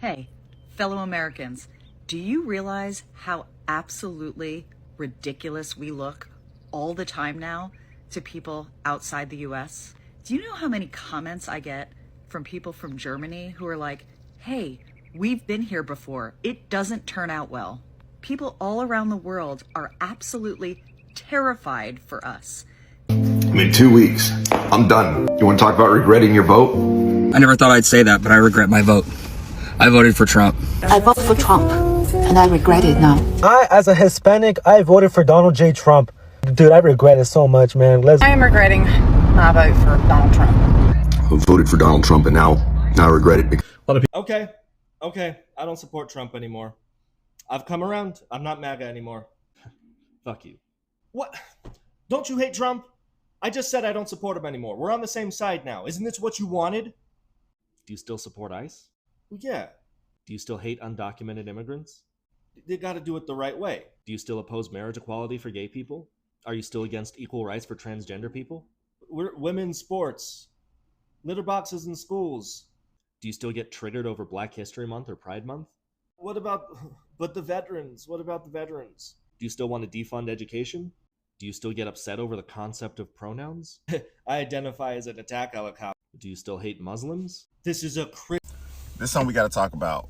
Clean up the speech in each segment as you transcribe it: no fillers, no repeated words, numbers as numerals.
Hey, fellow Americans, do you realize how absolutely ridiculous we look all the time now to people outside the US? Do you know how many comments I get from people from Germany who are like, hey, we've been here before. It doesn't turn out well. People all around the world are absolutely terrified for us. I mean, 2 weeks. I'm done. You want to talk about regretting your vote? I never thought I'd say that, but I regret my vote. I voted for Trump. I voted for Trump, and I regret it now. As a Hispanic, I voted for Donald J. Trump. Dude, I regret it so much, man. I am regretting my vote for Donald Trump. I voted for Donald Trump, and now I regret it. Okay. I don't support Trump anymore. I've come around. I'm not MAGA anymore. Fuck you. What? Don't you hate Trump? I just said I don't support him anymore. We're on the same side now. Isn't this what you wanted? Do you still support ICE? Yeah. Do you still hate undocumented immigrants? They gotta do it the right way. Do you still oppose marriage equality for gay people? Are you still against equal rights for transgender people? Women's sports. Litter boxes in schools. Do you still get triggered over Black History Month or Pride Month? But the veterans? What about the veterans? Do you still want to defund education? Do you still get upset over the concept of pronouns? I identify as an attack helicopter. Do you still hate Muslims? This is This is something we got to talk about.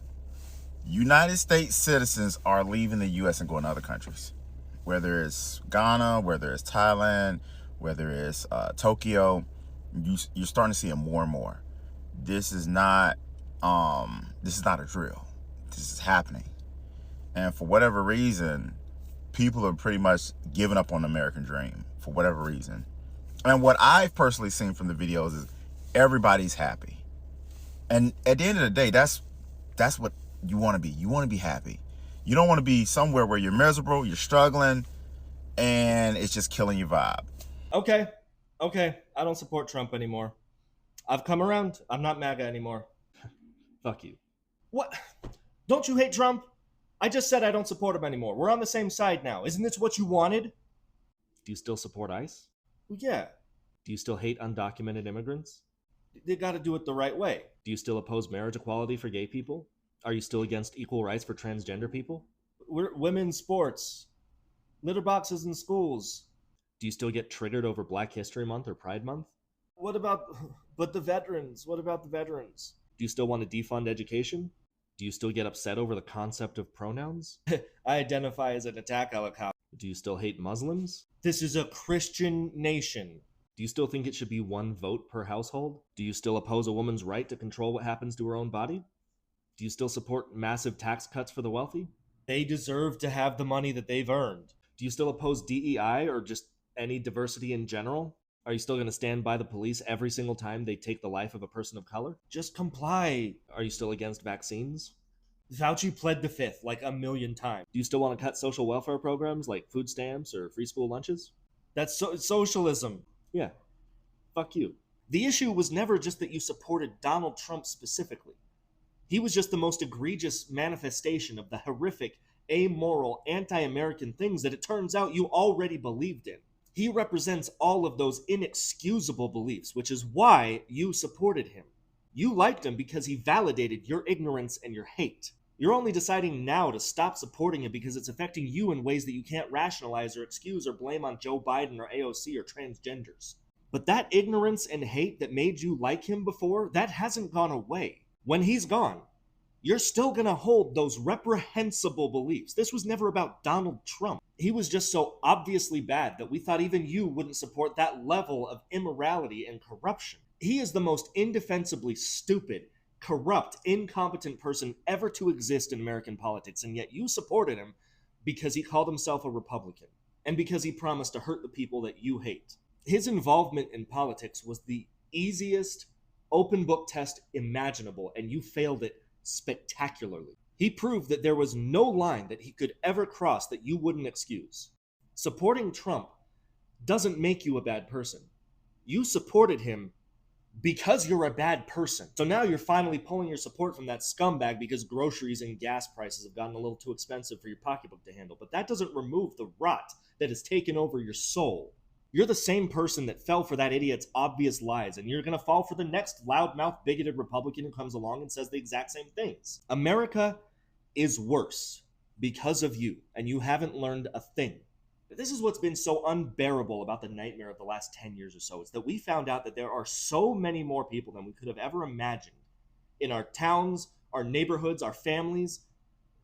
United States citizens are leaving the U.S. and going to other countries. Whether it's Ghana, whether it's Thailand, whether it's Tokyo, you're starting to see it more and more. This is not a drill. This is happening. And for whatever reason, people are pretty much giving up on the American dream for whatever reason. And what I've personally seen from the videos is everybody's happy. And at the end of the day, that's what you want to be. You want to be happy. You don't want to be somewhere where you're miserable, you're struggling, and it's just killing your vibe. Okay. I don't support Trump anymore. I've come around. I'm not MAGA anymore. Fuck you. What? Don't you hate Trump? I just said I don't support him anymore. We're on the same side now. Isn't this what you wanted? Do you still support ICE? Yeah. Do you still hate undocumented immigrants? They gotta do it the right way. Do you still oppose marriage equality for gay people? Are you still against equal rights for transgender people? Women's sports. Litter boxes in schools. Do you still get triggered over Black History Month or Pride Month? But the veterans? What about the veterans? Do you still want to defund education? Do you still get upset over the concept of pronouns? I identify as an attack helicopter. Do you still hate Muslims? This is a Christian nation. Do you still think it should be one vote per household? Do you still oppose a woman's right to control what happens to her own body? Do you still support massive tax cuts for the wealthy? They deserve to have the money that they've earned. Do you still oppose DEI or just any diversity in general? Are you still going to stand by the police every single time they take the life of a person of color? Just comply. Are you still against vaccines? Fauci pled the fifth like a million times. Do you still want to cut social welfare programs like food stamps or free school lunches? That's socialism. Yeah. Fuck you. The issue was never just that you supported Donald Trump specifically. He was just the most egregious manifestation of the horrific, amoral, anti-American things that it turns out you already believed in. He represents all of those inexcusable beliefs, which is why you supported him. You liked him because he validated your ignorance and your hate. You're only deciding now to stop supporting him because it's affecting you in ways that you can't rationalize or excuse or blame on Joe Biden or AOC or transgenders. But that ignorance and hate that made you like him before, that hasn't gone away. When he's gone, you're still gonna hold those reprehensible beliefs. This was never about Donald Trump. He was just so obviously bad that we thought even you wouldn't support that level of immorality and corruption. He is the most indefensibly stupid, corrupt, incompetent person ever to exist in American politics, and yet you supported him because he called himself a Republican and because he promised to hurt the people that you hate. His involvement in politics was the easiest open book test imaginable, and you failed it spectacularly. He proved that there was no line that he could ever cross that you wouldn't excuse. Supporting Trump doesn't make you a bad person. You supported him because you're a bad person. So now you're finally pulling your support from that scumbag because groceries and gas prices have gotten a little too expensive for your pocketbook to handle. But that doesn't remove the rot that has taken over your soul. You're the same person that fell for that idiot's obvious lies, and you're going to fall for the next loudmouth, bigoted Republican who comes along and says the exact same things. America is worse because of you, and you haven't learned a thing. This is what's been so unbearable about the nightmare of the last 10 years or so, is that we found out that there are so many more people than we could have ever imagined in our towns, our neighborhoods, our families,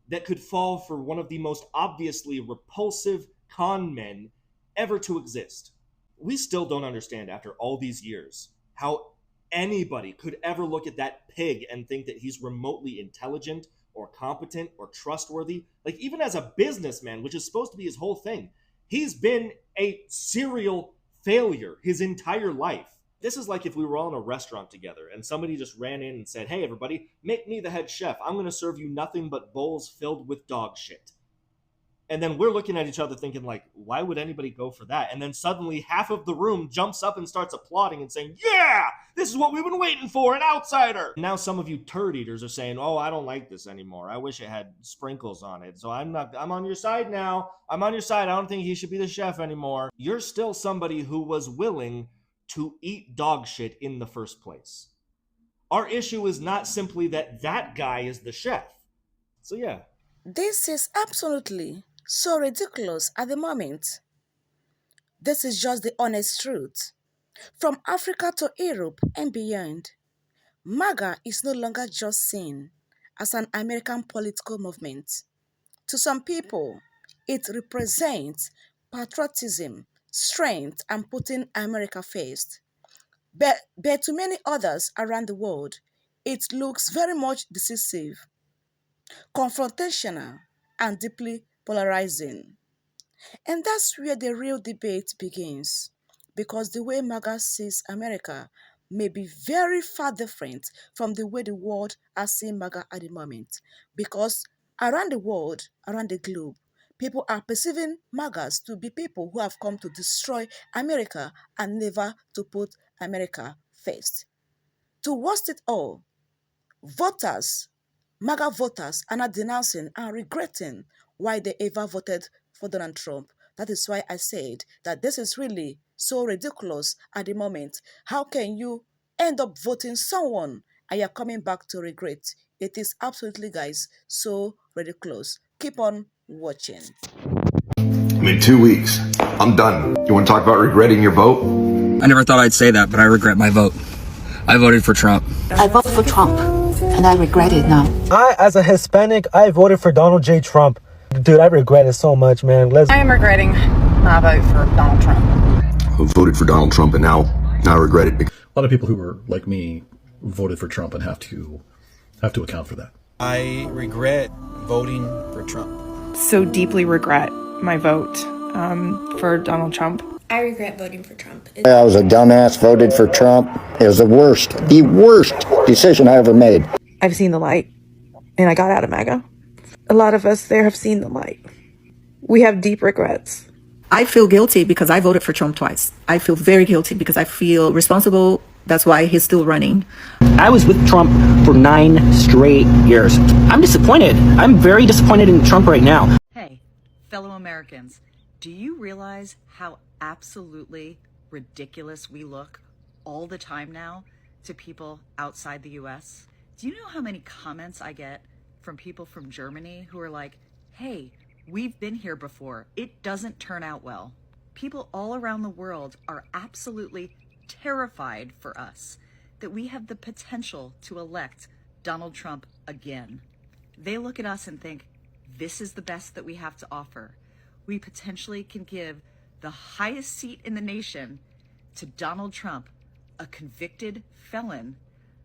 that could fall for one of the most obviously repulsive con men ever to exist. We still don't understand after all these years how anybody could ever look at that pig and think that he's remotely intelligent or competent or trustworthy. Like, even as a businessman, which is supposed to be his whole thing, he's been a serial failure his entire life. This is like if we were all in a restaurant together and somebody just ran in and said, "Hey, everybody, make me the head chef. I'm going to serve you nothing but bowls filled with dog shit." And then we're looking at each other thinking, like, why would anybody go for that? And then suddenly half of the room jumps up and starts applauding and saying, "Yeah, this is what we've been waiting for, an outsider." Now some of you turd eaters are saying, "Oh, I don't like this anymore. I wish it had sprinkles on it. So I'm on your side now. I'm on your side. I don't think he should be the chef anymore." You're still somebody who was willing to eat dog shit in the first place. Our issue is not simply that that guy is the chef. So yeah. This is absolutely so ridiculous at the moment. This is just the honest truth. From Africa to Europe and beyond, MAGA is no longer just seen as an American political movement. To some people, it represents patriotism, strength, and putting America first. But to many others around the world, it looks very much decisive, confrontational, and deeply polarizing. And that's where the real debate begins, because the way MAGA sees America may be very far different from the way the world has seen MAGA at the moment. Because around the world, around the globe, people are perceiving MAGAs to be people who have come to destroy America and never to put America first. To worst it all, voters, MAGA voters, are not denouncing and regretting why they ever voted for Donald Trump. That is why I said that this is really so ridiculous at the moment. How can you end up voting someone and you're coming back to regret? It is absolutely, guys, so ridiculous. Keep on watching. In 2 weeks, I'm done. You want to talk about regretting your vote? I never thought I'd say that, but I regret my vote. I voted for Trump. I voted for Trump, and I regret it now. As a Hispanic, I voted for Donald J. Trump. Dude, I regret it so much, man. I am regretting my vote for Donald Trump. I voted for Donald Trump and now I regret it. A lot of people who were like me voted for Trump and have to account for that. I regret voting for Trump. So deeply regret my vote for Donald Trump. I regret voting for Trump. I was a dumbass, voted for Trump. It was the worst decision I ever made. I've seen the light, and I got out of MAGA. A lot of us there have seen the light. We have deep regrets. I feel guilty because I voted for Trump twice. I feel very guilty because I feel responsible. That's why he's still running. I was with Trump for 9 straight years. I'm disappointed. I'm very disappointed in Trump right now. Hey, fellow Americans, do you realize how absolutely ridiculous we look all the time now to people outside the US? Do you know how many comments I get from people from Germany who are like, "Hey, we've been here before. It doesn't turn out well." People all around the world are absolutely terrified for us that we have the potential to elect Donald Trump again. They look at us and think, this is the best that we have to offer. We potentially can give the highest seat in the nation to Donald Trump, a convicted felon,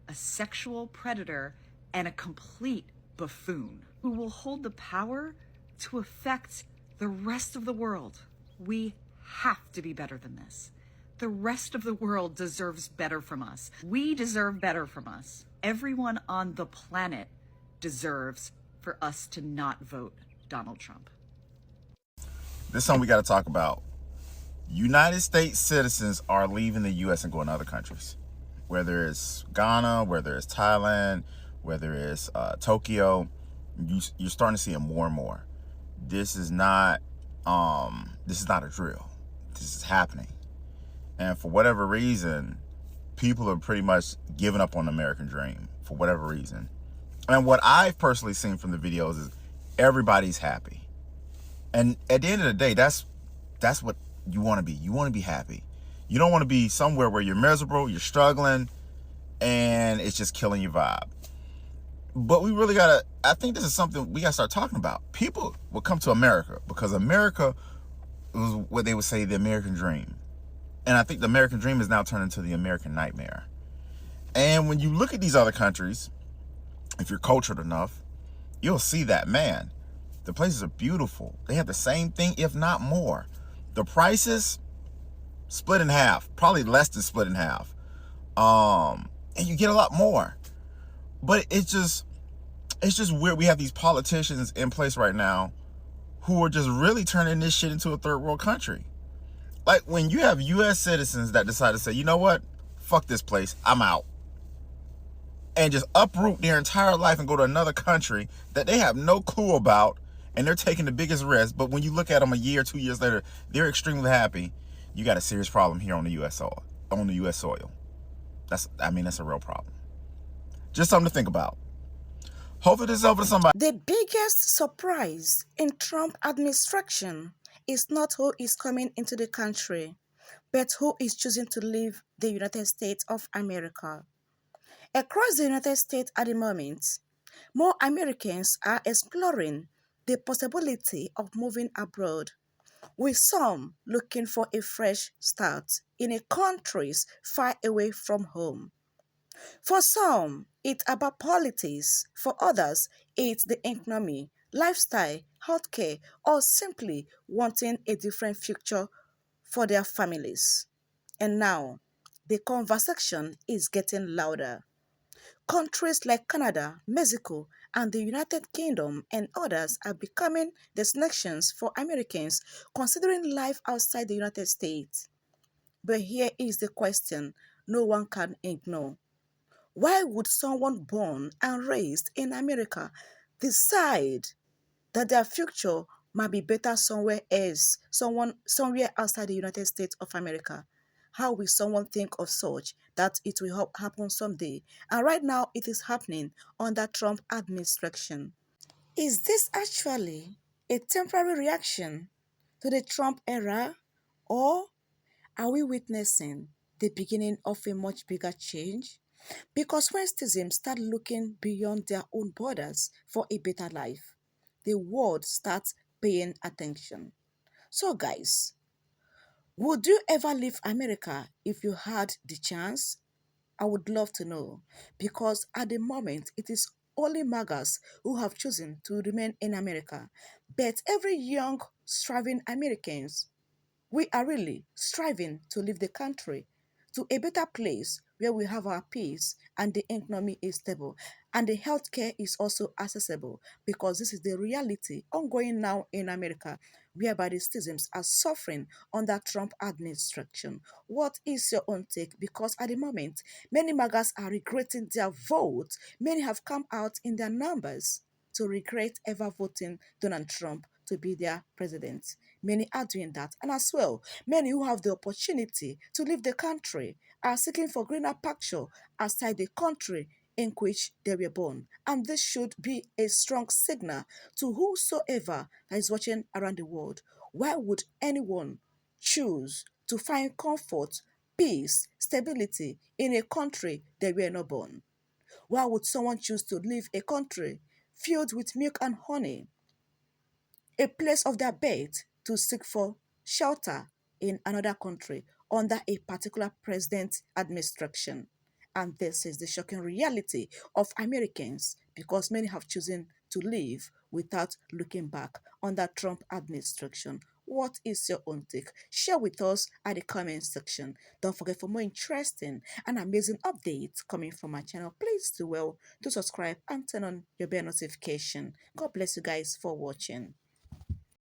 a sexual predator, and a complete buffoon who will hold the power to affect the rest of the world. We have to be better than this. The rest of the world deserves better from us. We deserve better from us. Everyone on the planet deserves for us to not vote Donald Trump. This is something we got to talk about. United States citizens are leaving the U.S. and going to other countries. Whether it's Ghana, whether it's Thailand, whether it's Tokyo, you're starting to see it more and more. This is not a drill. This is happening. And for whatever reason, people are pretty much giving up on the American dream for whatever reason. And what I've personally seen from the videos is everybody's happy. And at the end of the day, that's what you want to be. You want to be happy. You don't want to be somewhere where you're miserable, you're struggling, and it's just killing your vibe. But we really gotta, I think this is something we gotta start talking about. People will come to America because America was what they would say the American dream. And I think the American dream is now turned into the American nightmare. And when you look at these other countries, if you're cultured enough, you'll see that, man, the places are beautiful. They have the same thing, if not more. The prices split in half, probably less than split in half. And you get a lot more. But it's just weird. We have these politicians in place right now who are just really turning this shit into a third world country. Like when you have US citizens that decide to say, you know what, fuck this place, I'm out. And just uproot their entire life and go to another country that they have no clue about, and they're taking the biggest risk. But when you look at them a year, 2 years later, they're extremely happy. You got a serious problem here on the US soil. That's a real problem. Just something to think about. Hopefully this is over to somebody. The biggest surprise in Trump administration is not who is coming into the country, but who is choosing to leave the United States of America. Across the United States at the moment, more Americans are exploring the possibility of moving abroad, with some looking for a fresh start in a countries far away from home. For some, it's about politics. For others, it's the economy, lifestyle, healthcare, or simply wanting a different future for their families. And now, the conversation is getting louder. Countries like Canada, Mexico, and the United Kingdom and others are becoming destinations for Americans considering life outside the United States. But here is the question no one can ignore. Why would someone born and raised in America decide that their future might be better somewhere else, somewhere outside the United States of America? How will someone think of such that it will happen someday? And right now it is happening under Trump administration. Is this actually a temporary reaction to the Trump era, or are we witnessing the beginning of a much bigger change? Because when citizens start looking beyond their own borders for a better life, the world starts paying attention. So, guys, would you ever leave America if you had the chance? I would love to know, because at the moment it is only Magas who have chosen to remain in America. But every young, striving Americans, we are really striving to leave the country to a better place where we have our peace and the economy is stable and the healthcare is also accessible, because this is the reality ongoing now in America, whereby the citizens are suffering under Trump administration. What is your own take? Because at the moment, many Magas are regretting their vote. Many have come out in their numbers to regret ever voting Donald Trump to be their president. Many are doing that. And as well, many who have the opportunity to leave the country are seeking for greener pasture outside the country in which they were born. And this should be a strong signal to whosoever that is watching around the world. Why would anyone choose to find comfort, peace, stability in a country they were not born? Why would someone choose to leave a country filled with milk and honey, a place of their birth, to seek for shelter in another country under a particular president's administration? And this is the shocking reality of Americans, because many have chosen to live without looking back under Trump administration. What is your own take? Share with us at the comment section. Don't forget, for more interesting and amazing updates coming from my channel, please do well to subscribe and turn on your bell notification. God bless you guys for watching.